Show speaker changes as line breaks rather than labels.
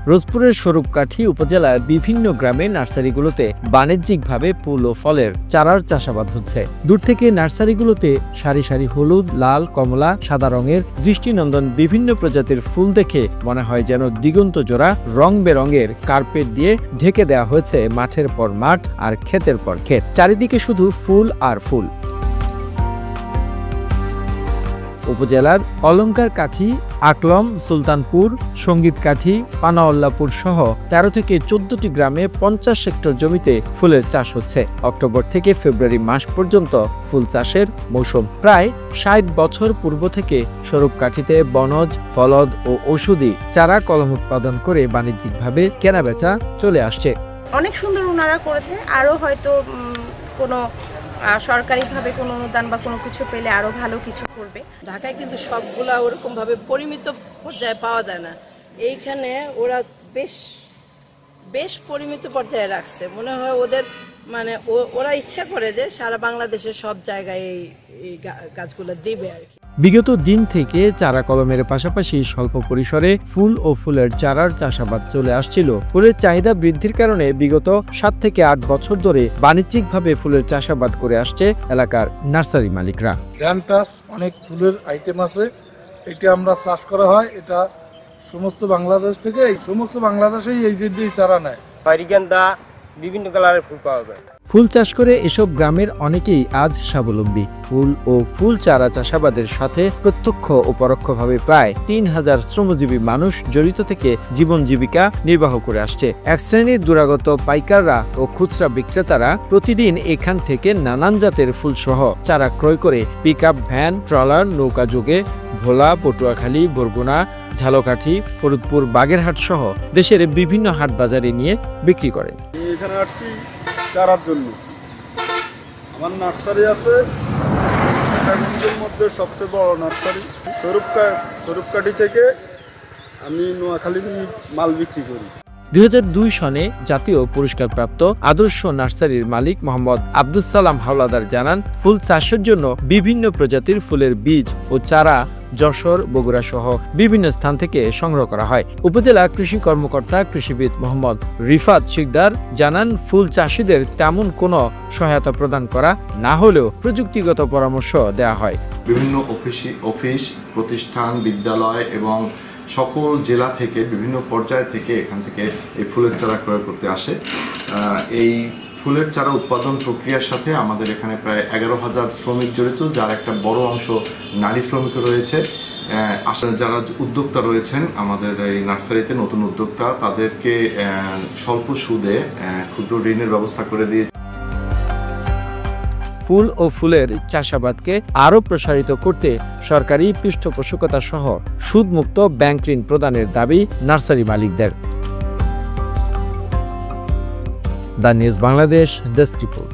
রোজপুরের স্বরূপকাঠি উপজেলার বিভিন্ন গ্রামে নার্সারিগুলোতে বাণিজ্যিকভাবে ফুল ও ফলের চারার চাষাবাদ হচ্ছে। দূর থেকে নার্সারিগুলোতে সারি সারি হলুদ, লাল, কমলা, সাদা রঙের দৃষ্টিনন্দন বিভিন্ন প্রজাতির ফুল দেখে মনে হয় যেন দিগন্ত জোড়া রং বেরঙের কার্পেট দিয়ে ঢেকে দেওয়া হয়েছে মাঠের পর মাঠ আর ক্ষেতের পর ক্ষেত। চারিদিকে শুধু ফুল আর ফুল। উপজেলার অলঙ্কারকাঠি, আকলম, সুলতানপুর, সঙ্গীতকাঠি, পানাউল্লাপুর সহ ১৩ থেকে ১৪টি গ্রামে ৫০ হেক্টর জমিতে ফুলের চাষ হচ্ছে। অক্টোবর থেকে ফেব্রুয়ারি মাস পর্যন্ত ফুল চাষের মৌসুম। প্রায় ৬০ বছর পূর্ব থেকে স্বরূপকাঠিতে বনজ, ফলদ ও ঔষধি চারা কলম উৎপাদন করে বাণিজ্যিকভাবে কেনাবেচা চলে আসছে।
অনেক সুন্দর ওনারা করেছে। আরও হয়তো কোনো সরকারিভাবে কোনো অনুদান বা কোনো কিছু পেলে আরো ভালো কিছু করবে।
ঢাকায় কিন্তু সবগুলা ওরকম ভাবে পরিমিত পর্যায়ে পাওয়া যায় না। এইখানে ওরা বেশ পরিমিত পর্যায়ে রাখছে। মনে হয় ওদের মানে ওরা ইচ্ছা করে যে সারা বাংলাদেশের সব জায়গায় এই গাছগুলো দিবে আর কি।
বিগত দিন থেকে চারা কলমের পাশাপাশি স্বল্প পরিসরে ফুল ও ফুলের চারার চাষাবাদ চলে আসছিল। ফুলের চাহিদা বৃদ্ধির কারণে বিগত ৭ থেকে ৮ বছর ধরে বাণিজ্যিকভাবে ফুলের চাষাবাদ করে আসছে এলাকার নার্সারি মালিকরা।
অনেক ফুলের আইটেম আছে, এটা আমরা চাষ করা হয়। এটা সমস্ত বাংলাদেশ থেকে বাংলাদেশেই এই যে চারা নেয়।
হরিগেন্দা, বিভিন্ন কালারের ফুল পাওয়া যায়।
ফুল চাষ করে এসব গ্রামের অনেকেই আজ স্বাবলম্বী। ফুল ও ফুল চারা চাষাবাদের সাথে প্রত্যক্ষ ও পরোক্ষভাবে প্রায় ৩,০০০ শ্রমজীবী মানুষ জড়িত থেকে জীবন জীবিকা নির্বাহ করে আসছে। এক শ্রেণীর দুরাগত পাইকাররা ও খুচরা বিক্রেতারা প্রতিদিন এখান থেকে নানান জাতের ফুলসহ চারা ক্রয় করে পিকআপ ভ্যান, ট্রলার, নৌকা যোগে ভোলা, পটুয়াখালী, বরগুনা, ঝালকাঠি, ফরিদপুর, বাগেরহাট সহ দেশের বিভিন্ন হাট বাজারে নিয়ে বিক্রি করেন।
এখানে আসছি চারার জন্য। আমার নার্সারি আছে ঢাকার মধ্যে সবচেয়ে বড় নার্সারি। স্বরূপকাঠি থেকে আমি নোয়াখালী মাল বিক্রি করি।
২০০২ সনে জাতীয় পুরস্কারপ্রাপ্ত আদর্শ নার্সারির মালিক মোহাম্মদ আব্দুস সালাম হাওলাদার জানান, ফুল চাষের জন্য বিভিন্ন প্রজাতির ফুলের বীজ ও চারা যশোর, বগুড়া সহ বিভিন্ন স্থান থেকে সংগ্রহ করা হয়। উপজেলা কৃষি কর্মকর্তা কৃষিবিদ মোহাম্মদ রিফাত শিকদার জানান, ফুল চাষিদের তেমন কোনো সহায়তা প্রদান করা না হলেও প্রযুক্তিগত পরামর্শ দেওয়া হয়।
বিভিন্ন অফিস, প্রতিষ্ঠান, বিদ্যালয় এবং সকল জেলা থেকে বিভিন্ন পর্যায় থেকে এখান থেকে এই ফুলের চারা ক্রয় করতে আসে। এই ফুলের চারা উৎপাদন প্রক্রিয়ার সাথে আমাদের এখানে প্রায় ১১,০০০ শ্রমিক জড়িত, যার একটা বড় অংশ নারী শ্রমিক রয়েছে। যারা উদ্যোক্তা রয়েছেন আমাদের এই নার্সারিতে, নতুন উদ্যোক্তা, তাদেরকে স্বল্প সুদে ক্ষুদ্র ঋণের ব্যবস্থা করে দিয়েছে।
ফুল ও ফুলের চাষাবাদকে আরও প্রসারিত করতে সরকারি পৃষ্ঠপোষকতা সহ সুদমুক্ত ব্যাংক ঋণ প্রদানের দাবি নার্সারি মালিকদের। The news Bangladesh desk report.